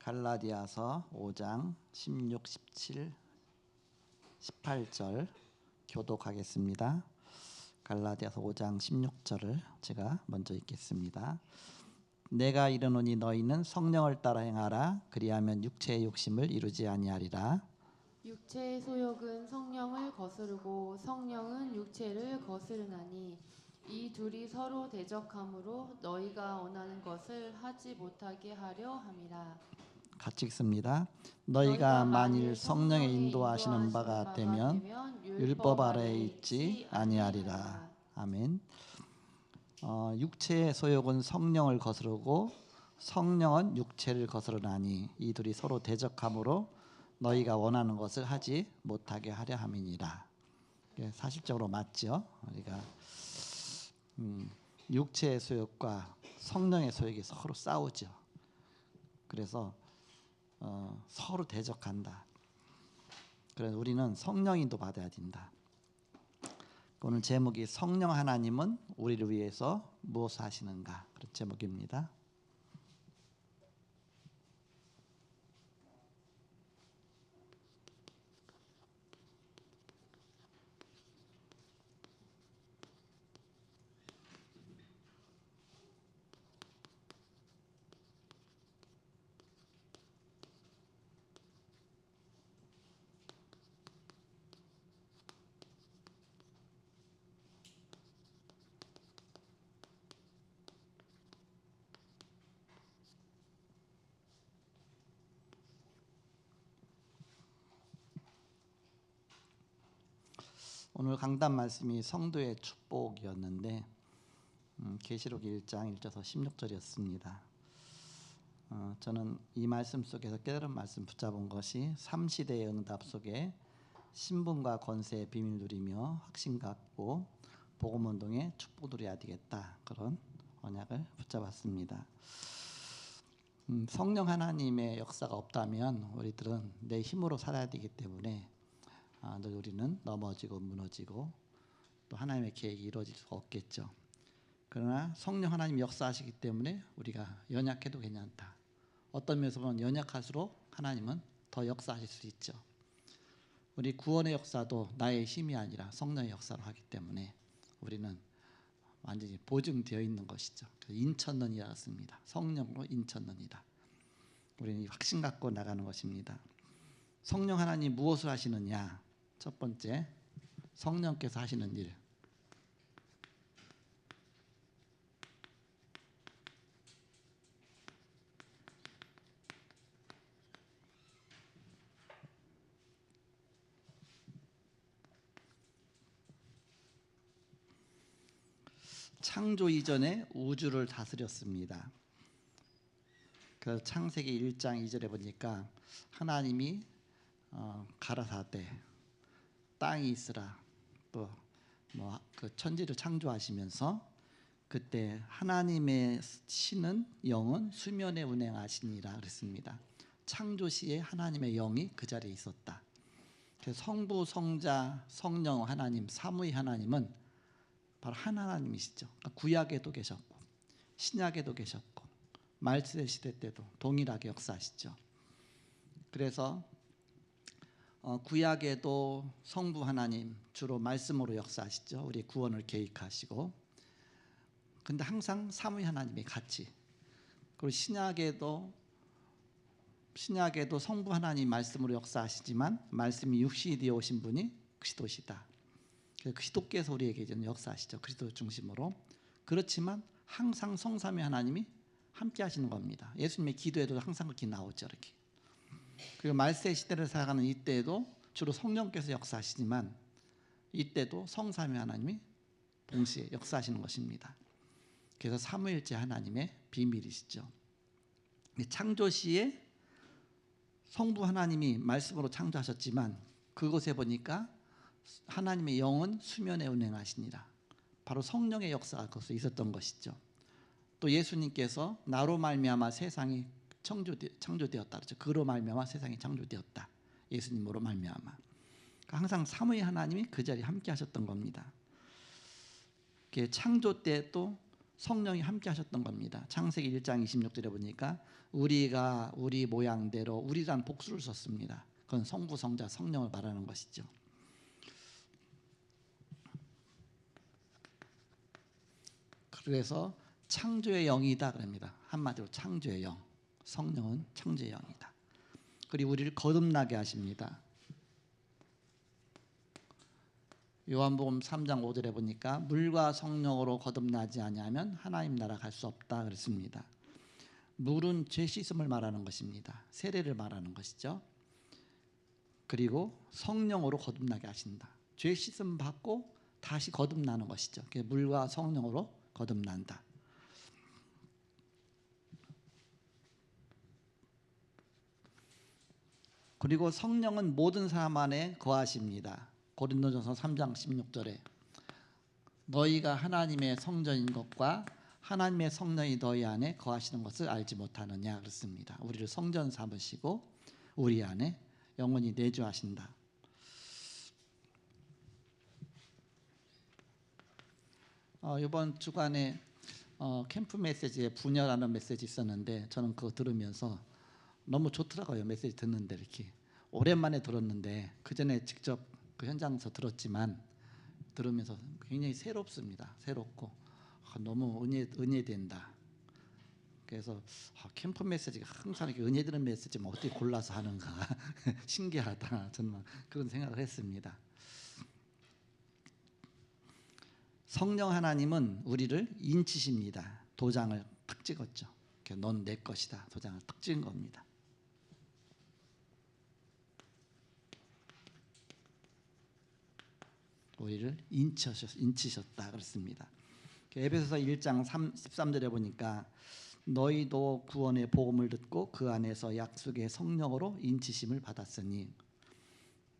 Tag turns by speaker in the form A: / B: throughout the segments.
A: 갈라디아서 5장 16, 17, 18절 교독하겠습니다. 갈라디아서 5장 16절을 제가 먼저 읽겠습니다. 내가 이르노니 너희는 성령을 따라 행하라. 그리하면 육체의 욕심을 이루지 아니하리라.
B: 육체의 소욕은 성령을 거스르고 성령은 육체를 거스르나니 이 둘이 서로 대적하므로 너희가 원하는 것을 하지 못하게 하려 함이라.
A: 같이 읽습니다. 너희가 만일 성령의 인도하시는 바가 되면 율법 아래에 있지 아니하리라. 아멘. 육체의 소욕은 성령을 거스르고 성령은 육체를 거스르나니 이 둘이 서로 대적하므로 너희가 원하는 것을 하지 못하게 하려 함이니라. 사실적으로 맞죠. 우리가 육체의 소욕과 성령의 소욕이 서로 싸우죠. 그래서 서로 대적한다. 그래서 우리는 성령 인도 받아야 된다. 오늘 제목이 성령 하나님은 우리를 위해서 무엇을 하시는가, 그런 제목입니다. 오늘 강단 말씀이 성도의 축복이었는데 계시록 1장 1절에서 16절이었습니다. 저는 이 말씀 속에서 깨달은 말씀 붙잡은 것이 3시대의 응답 속에 신분과 권세의 비밀 누리며 확신 갖고 복음운동에 축복 누려야 되겠다, 그런 언약을 붙잡았습니다. 성령 하나님의 역사가 없다면 우리들은 내 힘으로 살아야 되기 때문에 우리는 넘어지고 무너지고 또 하나님의 계획이 이루어질 수가 없겠죠. 그러나 성령 하나님 역사하시기 때문에 우리가 연약해도 괜찮다. 어떤 면에서 보면 연약할수록 하나님은 더 역사하실 수 있죠. 우리 구원의 역사도 나의 힘이 아니라 성령의 역사로 하기 때문에 우리는 완전히 보증되어 있는 것이죠. 인천론이라 씁니다. 성령으로 인천론이라. 우리는 확신 갖고 나가는 것입니다. 성령 하나님 무엇을 하시느냐? 첫 번째, 성령께서 하시는 일. 창조 이전에 우주를 다스렸습니다. 그 창세기 1장 2절에 보니까 하나님이 가라사대 땅이 있으라, 또 그 천지를 창조하시면서 그때 하나님의 신은 영은 수면에 운행하시니라 그랬습니다. 창조 시에 하나님의 영이 그 자리에 있었다. 그래서 성부, 성자, 성령 하나님, 삼위 하나님은 바로 한 하나님이시죠. 구약에도 계셨고 신약에도 계셨고 말세 시대 때도 동일하게 역사하시죠. 그래서 구약에도 성부 하나님 주로 말씀으로 역사하시죠. 우리 구원을 계획하시고. 근데 항상 삼위 하나님이 같이. 그리고 신약에도 성부 하나님 말씀으로 역사하시지만 말씀이 육신이 되어 오신 분이 그리스도시다. 그리스도께서 우리에게 역사하시죠. 그리스도 중심으로. 그렇지만 항상 성삼위 하나님이 함께 하시는 겁니다. 예수님의 기도에도 항상 그렇게 나오죠. 이렇게. 그리고 말세 시대를 살아가는 이때에도 주로 성령께서 역사하시지만 이때도 성삼위 하나님이 동시에 역사하시는 것입니다. 그래서 삼위일체 하나님의 비밀이시죠. 창조 시에 성부 하나님이 말씀으로 창조하셨지만 그곳에 보니까 하나님의 영은 수면에 운행하시니라. 바로 성령의 역사가 거기서 있었던 것이죠. 또 예수님께서 나로 말미암아 세상이 창조되었다. 그렇죠. 그로 말미암아 세상이 창조되었다. 예수님으로 말미암아. 항상 삼위 하나님이 그 자리에 함께 하셨던 겁니다. 창조 때 또 성령이 함께 하셨던 겁니다. 창세기 1장 26절에 보니까 우리가 우리 모양대로 우리란 복수를 썼습니다. 그건 성부, 성자, 성령을 말하는 것이죠. 그래서 창조의 영이다 그럽니다. 한마디로 창조의 영. 성령은 창조의 영이다. 그리고 우리를 거듭나게 하십니다. 요한복음 3장 5절에 보니까 물과 성령으로 거듭나지 아니하면 하나님 나라 갈 수 없다 그랬습니다. 물은 죄 씻음을 말하는 것입니다. 세례를 말하는 것이죠. 그리고 성령으로 거듭나게 하신다. 죄 씻음 받고 다시 거듭나는 것이죠. 물과 성령으로 거듭난다. 그리고 성령은 모든 사람 안에 거하십니다. 고린도전서 3장 16절에 너희가 하나님의 성전인 것과 하나님의 성령이 너희 안에 거하시는 것을 알지 못하느냐 그렇습니다. 우리를 성전 삼으시고 우리 안에 영원히 내주하신다. 이번 주간에 캠프 메시지에 분열하는 메시지 있었는데 저는 그거 들으면서 너무 좋더라고요. 메시지 듣는데 이렇게 오랜만에 들었는데 그 전에 직접 그 현장에서 들었지만 들으면서 굉장히 새롭습니다. 새롭고 너무 은혜된다. 그래서 캠프 메시지가 항상 이렇게 은혜 드는 메시지만 어떻게 골라서 하는가 신기하다. 저는 그런 생각을 했습니다. 성령 하나님은 우리를 인치십니다. 도장을 탁 찍었죠. 넌 내 것이다. 도장을 탁 찍은 겁니다. 우리를 인치셨다 그렇습니다. 에베소서 1장 13절에 보니까 너희도 구원의 복음을 듣고 그 안에서 약속의 성령으로 인치심을 받았으니,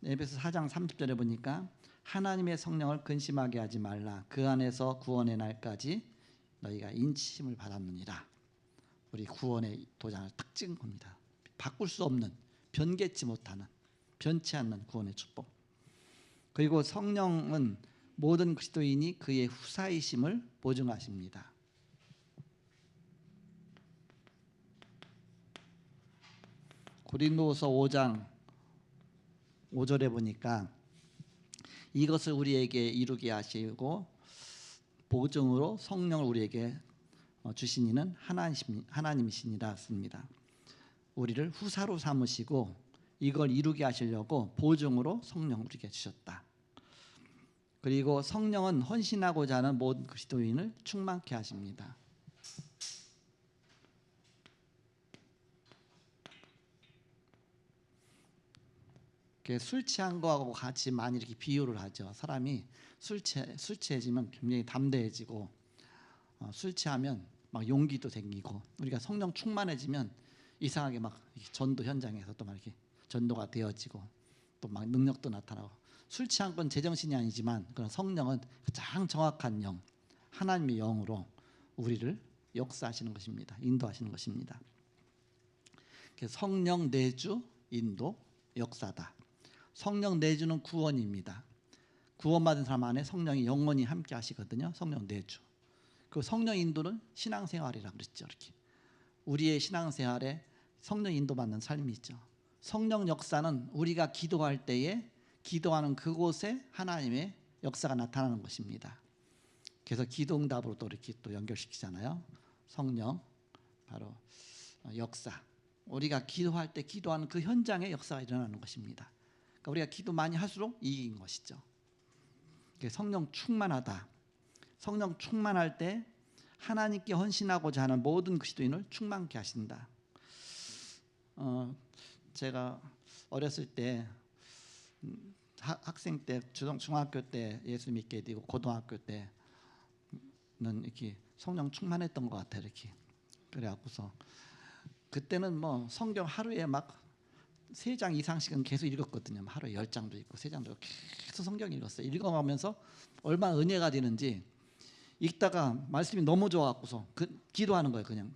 A: 에베소 4장 30절에 보니까 하나님의 성령을 근심하게 하지 말라. 그 안에서 구원의 날까지 너희가 인치심을 받았느니라. 우리 구원의 도장을 탁 찍은 겁니다. 바꿀 수 없는, 변개치 못하는, 변치 않는 구원의 축복. 그리고 성령은 모든 그리스도인이 그의 후사이심을 보증하십니다. 고린도서 5장 5절에 보니까 이것을 우리에게 이루게 하시고 보증으로 성령을 우리에게 주신 이는 하나님이시니라 씁니다. 우리를 후사로 삼으시고 이걸 이루게 하시려고 보증으로 성령을 우리에게 주셨다. 그리고 성령은 헌신하고자 하는 모든 그리스도인을 충만케 하십니다. 술 취한 거하고 같이 많이 이렇게 비유를 하죠. 사람이 술 취해지면 굉장히 담대해지고 술 취하면 막 용기도 생기고, 우리가 성령 충만해지면 이상하게 막 전도 현장에서 또 막 이렇게 전도가 되어지고 또 막 능력도 나타나고. 술 취한 건 제정신이 아니지만 그런 성령은 가장 정확한 영, 하나님의 영으로 우리를 역사하시는 것입니다. 인도하시는 것입니다. 성령 내주, 인도, 역사다. 성령 내주는 구원입니다. 구원받은 사람 안에 성령이 영원히 함께 하시거든요. 성령 내주. 그 성령 인도는 신앙생활이라고 그랬죠. 이렇게 우리의 신앙생활에 성령 인도받는 삶이 있죠. 성령 역사는 우리가 기도할 때에 기도하는 그곳에 하나님의 역사가 나타나는 것입니다. 그래서 기도응답으로 또 이렇게 또 연결시키잖아요. 성령 바로 역사. 우리가 기도할 때 기도하는 그 현장에 역사가 일어나는 것입니다. 그러니까 우리가 기도 많이 할수록 이긴 것이죠. 성령 충만하다. 성령 충만할 때 하나님께 헌신하고자 하는 모든 그리스도인을 충만케 하신다. 제가 어렸을 때 학생 때 중학교 때 예수 믿게 되고 고등학교 때는 이렇게 성령 충만했던 것 같아요. 이렇게 그래갖고서 그때는 뭐 성경 하루에 막 3장 이상씩은 계속 읽었거든요. 하루에 10장도 읽고 3장도 읽고 계속 성경 읽었어요. 읽어가면서 얼마나 은혜가 되는지, 읽다가 말씀이 너무 좋아갖고서 기도하는 거예요. 그냥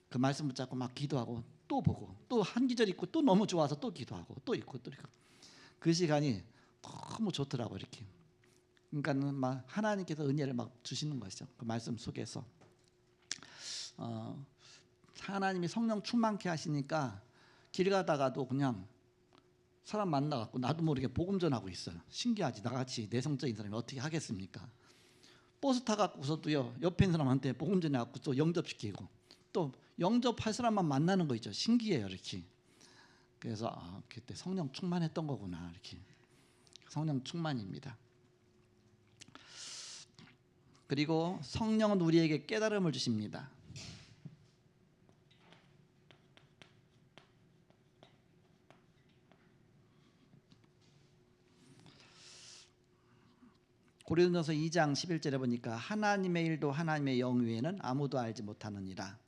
A: 그 말씀 붙잡고 막 기도하고 또 보고 또 한 기절 읽고 또 너무 좋아서 또 기도하고 또 읽고 또 읽고. 그 시간이 너무 좋더라고요. 이렇게. 그러니까는 막 하나님께서 은혜를 막 주시는 것이죠. 그 말씀 속에서. 하나님이 성령 충만케 하시니까 길 가다가도 그냥 사람 만나갖고 나도 모르게 복음 전하고 있어요. 신기하지. 나같이 내성적인 사람이 어떻게 하겠습니까? 버스 타갖고서도요 옆에 있는 사람한테 복음 전해갖고 또 영접시키고 또 영접할 사람만 만나는 거 있죠. 신기해요 이렇게. 그래서 그때 성령 충만했던 거구나 이렇게. 성령 충만입니다. 그리고 성령은 우리에게 깨달음을 주십니다. 고린도서 2장 11절에 보니까 하나님의 일도 하나님의 영 외에는 아무도 알지 못하느니라.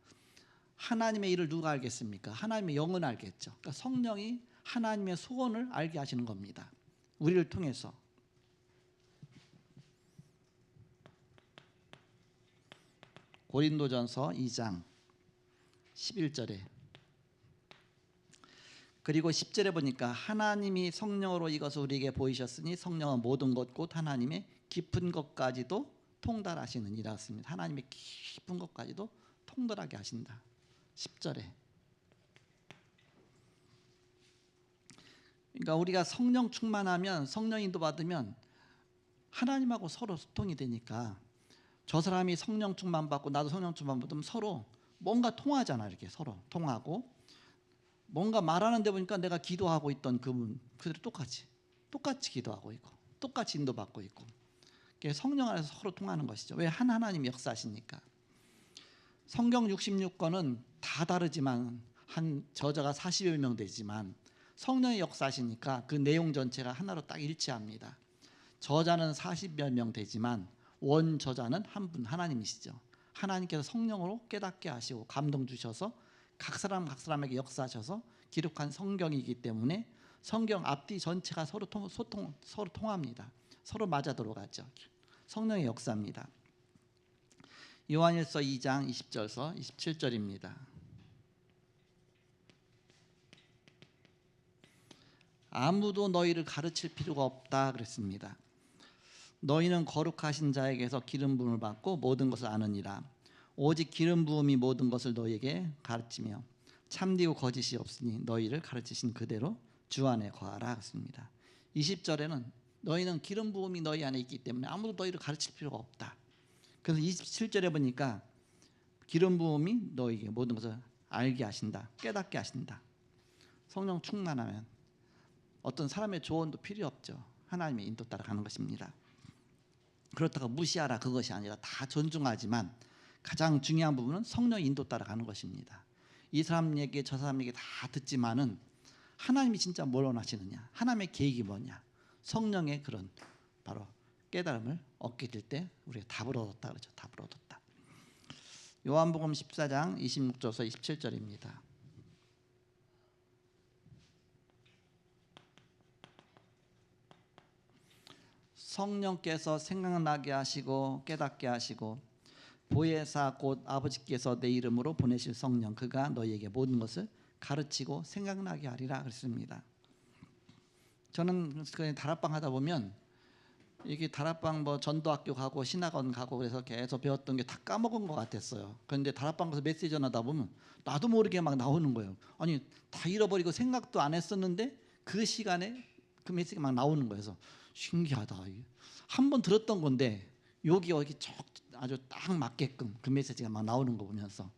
A: 하나님의 일을 누가 알겠습니까? 하나님의 영은 알겠죠. 그러니까 성령이 하나님의 소원을 알게 하시는 겁니다. 우리를 통해서. 고린도전서 2장 11절에 그리고 10절에 보니까 하나님이 성령으로 이것을 우리에게 보이셨으니 성령은 모든 것 곧 하나님의 깊은 것까지도 통달하시느니라 했습니다. 하나님의 깊은 것까지도 통달하게 하신다. 10절에. 그러니까 우리가 성령 충만하면 성령 인도 받으면 하나님하고 서로 소통이 되니까 저 사람이 성령 충만 받고 나도 성령 충만 받으면 서로 뭔가 통하잖아. 이렇게 서로 통하고 뭔가 말하는데 보니까 내가 기도하고 있던 그분 그들이 똑같이 기도하고 있고 똑같이 인도받고 있고 성령 안에서 서로 통하는 것이죠. 왜? 하나님이 역사하시니까. 성경 66권은 다 다르지만 한 저자가 40여 명 되지만 성령의 역사하시니까 그 내용 전체가 하나로 딱 일치합니다. 저자는 40여 명 되지만 원 저자는 한 분 하나님이시죠. 하나님께서 성령으로 깨닫게 하시고 감동 주셔서 각 사람에게 역사하셔서 기록한 성경이기 때문에 성경 앞뒤 전체가 서로 통합니다. 서로 맞아 들어가죠. 성령의 역사입니다. 요한일서 2장 20절서 27절입니다. 아무도 너희를 가르칠 필요가 없다 그랬습니다. 너희는 거룩하신 자에게서 기름 부음을 받고 모든 것을 아느니라. 오직 기름 부음이 모든 것을 너희에게 가르치며 참되고 거짓이 없으니 너희를 가르치신 그대로 주 안에 거하라 했습니다. 20절에는 너희는 기름 부음이 너희 안에 있기 때문에 아무도 너희를 가르칠 필요가 없다. 그래서 27절에 보니까 기름 부음이 너희에게 모든 것을 알게 하신다. 깨닫게 하신다. 성령 충만하면 어떤 사람의 조언도 필요 없죠. 하나님의 인도 따라 가는 것입니다. 그렇다고 무시하라 그것이 아니라 다 존중하지만 가장 중요한 부분은 성령의 인도 따라 가는 것입니다. 이 사람 얘기 저 사람 얘기 다 듣지만은 하나님이 진짜 뭘 원하시느냐, 하나님의 계획이 뭐냐, 성령의 그런 바로 깨달음을 얻게 될 때 우리가 답을 얻었다 그러죠. 답을 얻었다. 요한복음 14장 26절에서 27절입니다. 성령께서 생각나게 하시고 깨닫게 하시고 보혜사 곧 아버지께서 내 이름으로 보내실 성령 그가 너희에게 모든 것을 가르치고 생각나게 하리라 그랬습니다. 저는 다락방 하다 보면 이게 다락방 뭐 전도학교 가고 신학원 가고 그래서 계속 배웠던 게 다 까먹은 것 같았어요. 그런데 다락방 가서 메시지 전하다 보면 나도 모르게 막 나오는 거예요. 아니 다 잃어버리고 생각도 안 했었는데 그 시간에 그 메시지가 막 나오는 거예요. 그래서 신기하다. 한 번 들었던 건데 여기 아주 딱 맞게끔 그 메시지가 막 나오는 거 보면서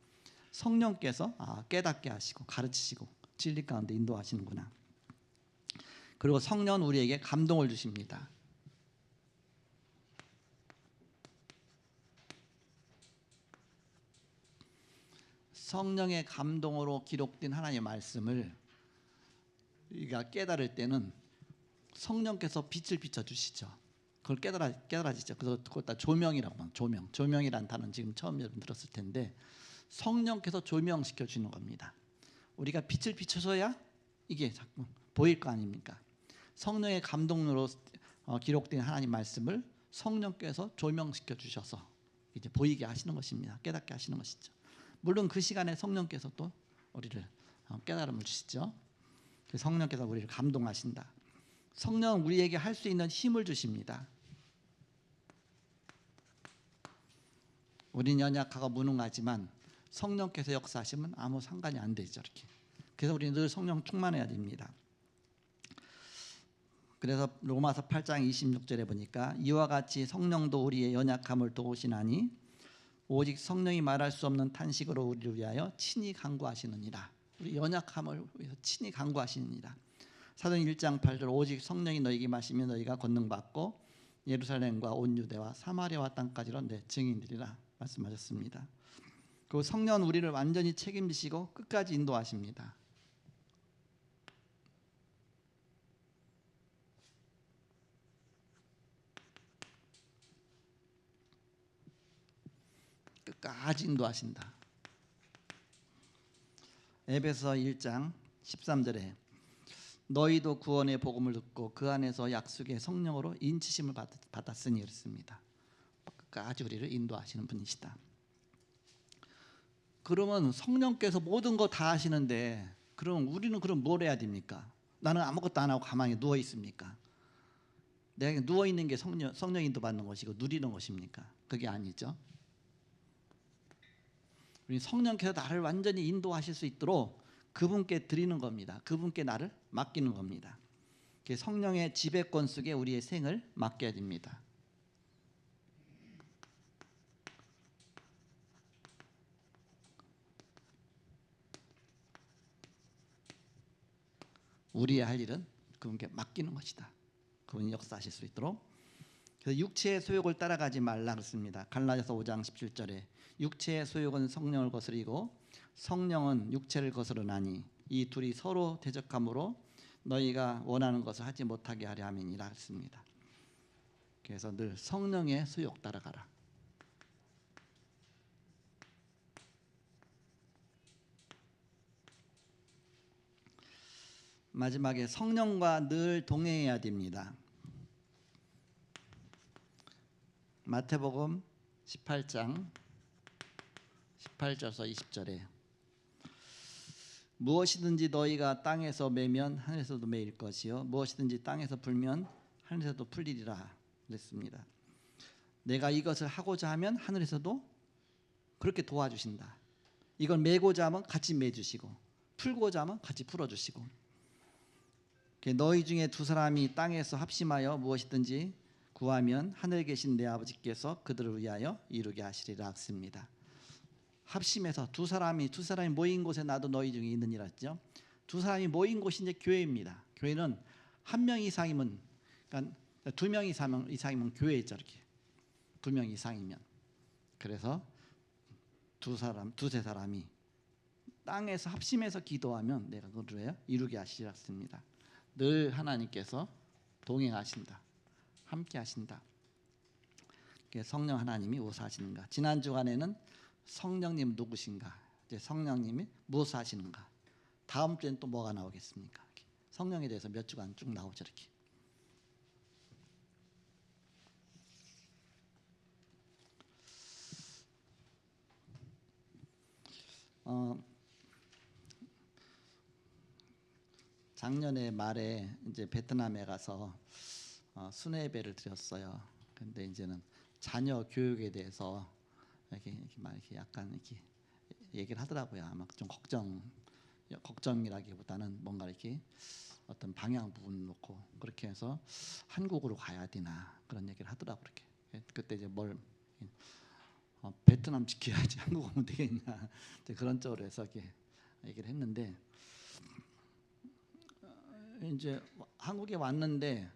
A: 성령께서 깨닫게 하시고 가르치시고 진리 가운데 인도하시는구나. 그리고 성령은 우리에게 감동을 주십니다. 성령의 감동으로 기록된 하나님의 말씀을 우리가 깨달을 때는 성령께서 빛을 비춰주시죠. 그걸 깨달아지죠. 그래서 그걸 다 조명이라고 합니다. 조명이라는 단어는 지금 처음 여러분 들었을 텐데 성령께서 조명시켜 주는 겁니다. 우리가 빛을 비춰서야 이게 자꾸 보일 거 아닙니까? 성령의 감동으로 기록된 하나님 말씀을 성령께서 조명시켜 주셔서 이제 보이게 하시는 것입니다. 깨닫게 하시는 것이죠. 물론 그 시간에 성령께서 또 우리를 깨달음을 주시죠. 성령께서 우리를 감동하신다. 성령은 우리에게 할 수 있는 힘을 주십니다. 우리는 연약하고 무능하지만 성령께서 역사하시면 아무 상관이 안 되죠. 이렇게. 그래서 우리는 늘 성령 충만해야 됩니다. 그래서 로마서 8장 26절에 보니까 이와 같이 성령도 우리의 연약함을 도우시나니 오직 성령이 말할 수 없는 탄식으로 우리를 위하여 친히 간구하시느니라. 우리 연약함을 위해서 친히 간구하시느니라. 사도행 1장 8절 오직 성령이 너희에게 마시면 너희가 권능 받고 예루살렘과 온 유대와 사마리아와 땅까지로 내 증인들이라 말씀하셨습니다. 그 성령은 우리를 완전히 책임지시고 끝까지 인도하십니다. 끝까지 인도하신다. 에베소 1장 13절에 너희도 구원의 복음을 듣고 그 안에서 약속의 성령으로 인치심을 받았으니 그렇습니다. 끝까지 우리를 인도하시는 분이시다. 그러면 성령께서 모든 거 다 하시는데 그럼 우리는 그럼 뭘 해야 됩니까? 나는 아무것도 안 하고 가만히 누워 있습니까? 내가 누워 있는 게 성령 인도 받는 것이고 누리는 것입니까? 그게 아니죠. 우리 성령께서 나를 완전히 인도하실 수 있도록 그분께 드리는 겁니다. 그분께 나를 맡기는 겁니다. 성령의 지배권 속에 우리의 생을 맡겨야 됩니다. 우리의 할 일은 그분께 맡기는 것이다. 그분이 역사하실 수 있도록. 그래서 육체의 소욕을 따라가지 말라 그랬습니다. 갈라디아서 5장 17절에 육체의 소욕은 성령을 거스리고 성령은 육체를 거스르나니 이 둘이 서로 대적함으로 너희가 원하는 것을 하지 못하게 하려 함이니라 했습니다. 그래서 늘 성령의 소욕 따라가라. 마지막에 성령과 늘 동행해야 됩니다. 마태복음 18장 18절에서 20절에 무엇이든지 너희가 땅에서 매면 하늘에서도 매일 것이요 무엇이든지 땅에서 풀면 하늘에서도 풀리리라 그랬습니다. 내가 이것을 하고자 하면 하늘에서도 그렇게 도와주신다. 이걸 매고자 하면 같이 매주시고 풀고자 하면 같이 풀어주시고 너희 중에 두 사람이 땅에서 합심하여 무엇이든지 구하면 하늘에 계신 내 아버지께서 그들을 위하여 이루게 하시리라 했습니다. 합심해서 두 사람이 모인 곳에 나도 너희 중에 있느니라 했죠. 두 사람이 모인 곳이 이제 교회입니다. 교회는 한 명 이상이면 그러니까 두 명 이상이면 교회죠. 이렇게 두 명 이상이면 그래서 두세 사람이 땅에서 합심해서 기도하면 내가 그들을 이루게 하시리라 했습니다. 늘 하나님께서 동행하신다. 함께 하신다. 성령 하나님이 무엇을 하시는가? 지난 주간에는 성령님 누구신가? 이제 성령님이 무엇을 하시는가? 다음 주에는 또 뭐가 나오겠습니까? 성령에 대해서 몇 주간 쭉 나오죠. 이렇게. 작년에 말에 이제 베트남에 가서 순회배를 드렸어요. 근데 이제는 자녀 교육에 대해서 이렇게 약간 이렇게 얘기를 하더라고요. 아마 좀 걱정이라기보다는 뭔가 이렇게 어떤 방향 부분 놓고 그렇게 해서 한국으로 가야 되나 그런 얘기를 하더라고요. 이렇게. 그때 이제 베트남 지켜야지 한국 오면 되겠냐 그런 쪽으로 해서 이렇게 얘기를 했는데 이제 한국에 왔는데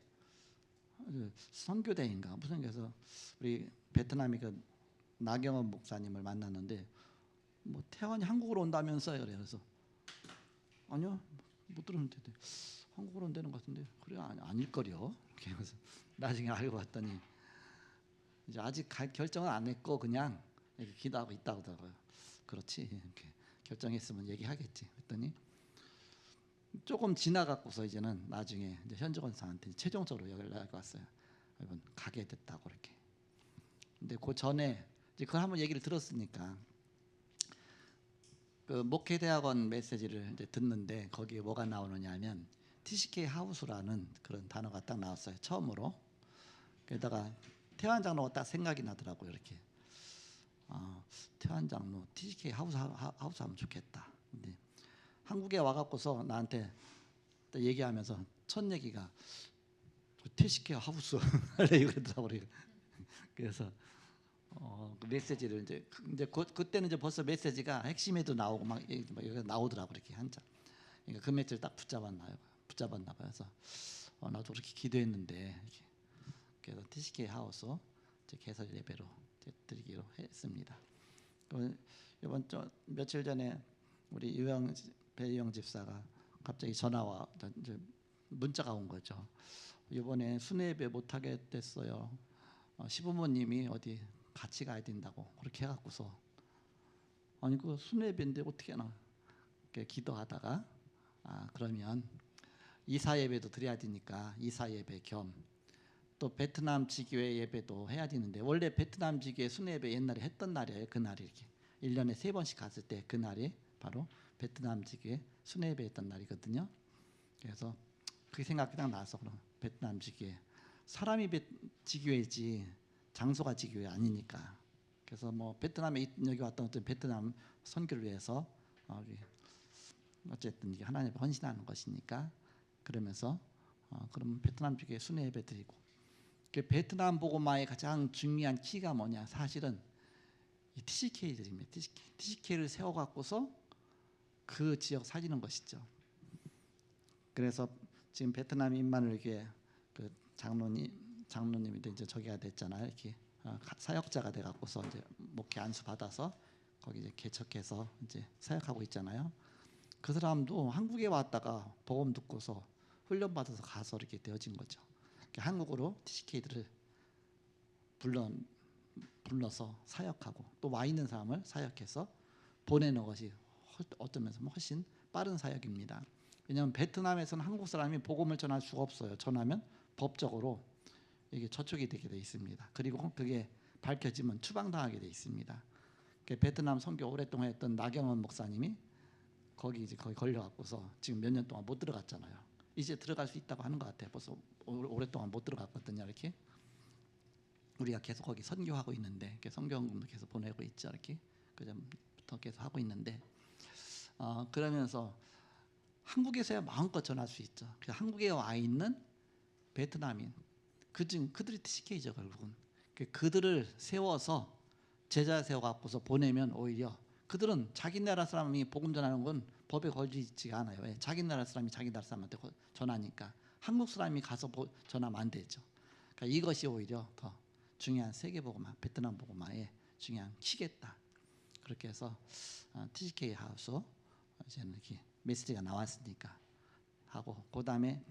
A: 선교대인가 무슨 그래서 우리 베트남이 그 나경원 목사님을 만났는데 뭐 태환이 한국으로 온다면서요. 그래서 아니요 못 들었는데 한국으로 온다는 것 같은데 그래 아닐걸요. 그래서 나중에 알고 봤더니 이제 아직 결정은 안 했고 그냥 이렇게 기도하고 있다고 하더라고요. 그렇지 이렇게 결정했으면 얘기하겠지. 그랬더니 조금 지나갖고서 이제는 나중에 이제 현직원사한테 최종적으로 연락이 왔어요. 이번 가게 됐다고 이렇게. 근데 그 전에 이제 그걸 한번 얘기를 들었으니까 그 목회대학원 메시지를 이제 듣는데 거기에 뭐가 나오느냐면 TCK 하우스라는 그런 단어가 딱 나왔어요. 처음으로. 그러다가 태환 장로가 딱 생각이 나더라고요. 이렇게 태환 장로 TCK 하우스 하면 좋겠다. 근데 한국에 와갖고서 나한테 또 얘기하면서 첫 얘기가 TCK 하우스 하래 그러더라고. 그래서 그 메시지를 이제 그때는 이제 벌써 메시지가 핵심에도 나오고 막 여기 나오더라고 이렇게 한자. 그러니까 그 메시지를 딱 붙잡았나 봐요. 그래서 나도 그렇게 기도했는데 이렇게. 그래서 TCK 하우스 이제 개설 예배로 이제 드리기로 했습니다. 이번 며칠 전에 우리 배유영 집사가 갑자기 전화와 이제 문자가 온 거죠. 이번에 순회 예배 못 하게 됐어요. 시부모님이 어디 같이 가야 된다고 그렇게 해갖고서 아니 그 순회 예배인데 어떻게 하나 이렇게 기도하다가 그러면 이사 예배도 드려야 되니까 이사 예배 겸 또 베트남 지교회 예배도 해야 되는데 원래 베트남 지교회 순회 예배 옛날에 했던 날이에요. 그날이 이렇게 1년에 3번씩 갔을 때 그날이 바로 베트남 지교회 순회 예배 했던 날이거든요. 그래서 그 생각이 딱 나서 그럼 베트남 지교회 사람이 지교회지 장소가 지교회 아니니까. 그래서 뭐 베트남에 여기 왔던 어떤 베트남 선교를 위해서 어쨌든 이게 하나님께 헌신하는 것이니까 그러면서 그러면 베트남 지교회 순회 예배 드리고 그 베트남 복음화의 가장 중요한 키가 뭐냐? 사실은 이 TCK들입니다. TCK를 세워갖고서 그 지역 살리는 것이죠. 그래서 지금 베트남 인만을 이렇게 그 장로님이 이제 저기가 됐잖아요. 이렇게 사역자가 돼갖고서 이제 목회 안수 받아서 거기 이제 개척해서 이제 사역하고 있잖아요. 그 사람도 한국에 왔다가 복음 듣고서 훈련 받아서 가서 이렇게 되어진 거죠. 한국으로 TCK들을 불러서 사역하고 또 와 있는 사람을 사역해서 보내는 것이 어떤 면에서 훨씬 빠른 사역입니다. 왜냐하면 베트남에서는 한국 사람이 복음을 전할 수가 없어요. 전하면 법적으로 이게 저촉이 되게 돼 있습니다. 그리고 그게 밝혀지면 추방당하게 돼 있습니다. 베트남 선교 오랫동안 했던 나경원 목사님이 거기 걸려갖고서 지금 몇 년 동안 못 들어갔잖아요. 이제 들어갈 수 있다고 하는 것 같아요. 벌써 오랫동안 못 들어갔거든요. 이렇게 우리가 계속 거기 선교하고 있는데 선교원금도 계속 보내고 있죠. 이렇게 그 전부터 계속 하고 있는데 그러면서 한국에서야 마음껏 전할 수 있죠. 한국에 와 있는 베트남인 그들이 TCK죠. 결국은 그들을 세워서 제자 세워갖고서 보내면 오히려 그들은 자기 나라 사람이 복음 전하는 건 법에 걸리지가 않아요. 왜? 자기 나라 사람이 자기 나라 사람한테 전하니까 한국 사람이 가서 전하면 안 되죠. 그러니까 이것이 오히려 더 중요한 세계 복음화, 베트남 복음화의 중요한 키겠다. 그렇게 해서 TCK 하우스 이제는 이렇게 메시지가 나왔으니까 하고 그다음에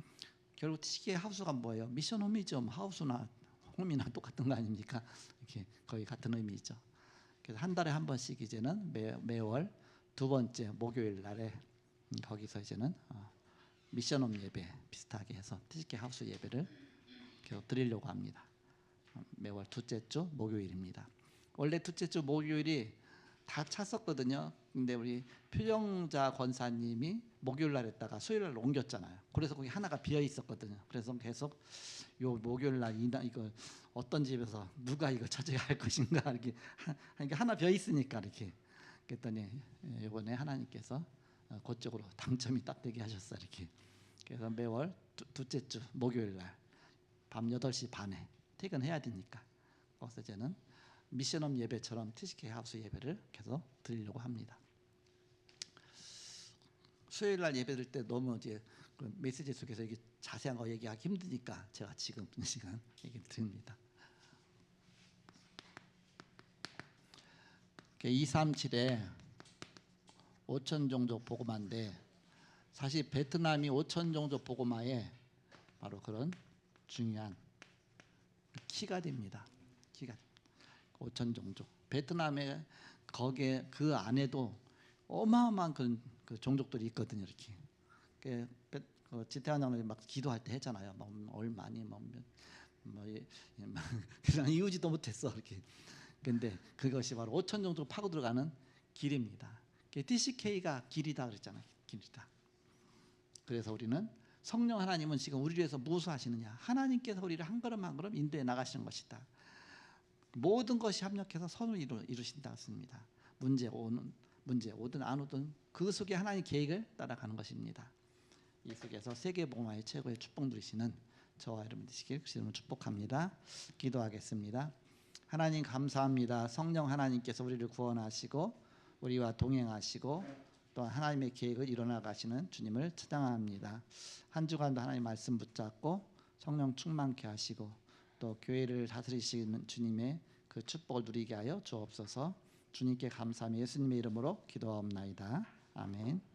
A: 결국 TCK 하우스가 뭐예요? 미션 홈이죠. 하우스나 홈이나 똑같은 거 아닙니까? 이렇게 거의 같은 의미죠. 그래서 한 달에 한 번씩 이제는 매월 두 번째 목요일 날에 거기서 이제는 미션홈 예배 비슷하게 해서 TCK 하우스 예배를 계속 드리려고 합니다. 매월 둘째 주 목요일입니다. 원래 둘째 주 목요일이 다 찼었거든요. 근데 우리 표정자 권사님이 목요일 날 했다가 수요일 날 옮겼잖아요. 그래서 거기 하나가 비어 있었거든요. 그래서 계속 요 목요일 날 이거 어떤 집에서 누가 이거 처제할 것인가 이렇게 하나 비어 있으니까 이렇게 그랬더니 이번에 하나님께서 그쪽으로 당첨이 딱 되게 하셨어요. 이렇게 그래서 매월 둘째 주 목요일 날 밤 8시 반에 퇴근해야 되니까 거기서 이제는 미션홈 예배처럼 TCK 하우스 예배를 계속 드리려고 합니다. 수요일 날 예배 드릴 때 너무 이제 그 메시지 속에서 이게 자세한 거 얘기하기 힘드니까 제가 지금 이 시간 얘기 드립니다. 237에 5천 종족 복음화인데 사실 베트남이 5천 종족 복음화에 바로 그런 중요한 키가 됩니다. 키가 5천 종족. 베트남에 거기에 그 안에도 어마어마한 그 종족들이 있거든요. 이렇게. 지태환 장로님 막 기도할 때 했잖아요. 얼마니 그냥 이유지도 못했어 이렇게. 근데 그것이 바로 5천 종족 파고 들어가는 길입니다. TCK가 길이다 그랬잖아요. 길이다. 그래서 우리는 성령 하나님은 지금 우리를 위해서 무엇을 하시느냐? 하나님께서 우리를 한 걸음 한 걸음 인도해 나가시는 것이다. 모든 것이 합력해서 선을 이루신다 했습니다. 문제 오든 안 오든 그 속에 하나님 계획을 따라가는 것입니다. 이 속에서 세계복음화의 최고의 축복 누리시는 저와 여러분 되시길 주님으로 축복합니다. 기도하겠습니다. 하나님 감사합니다. 성령 하나님께서 우리를 구원하시고 우리와 동행하시고 또 하나님의 계획을 이뤄나가시는 주님을 찬양합니다. 한 주간도 하나님 말씀 붙잡고 성령 충만케 하시고 또 교회를 다스리시는 주님의 그 축복을 누리게 하여 주옵소서. 주님께 감사하며 예수님의 이름으로 기도하옵나이다. 아멘.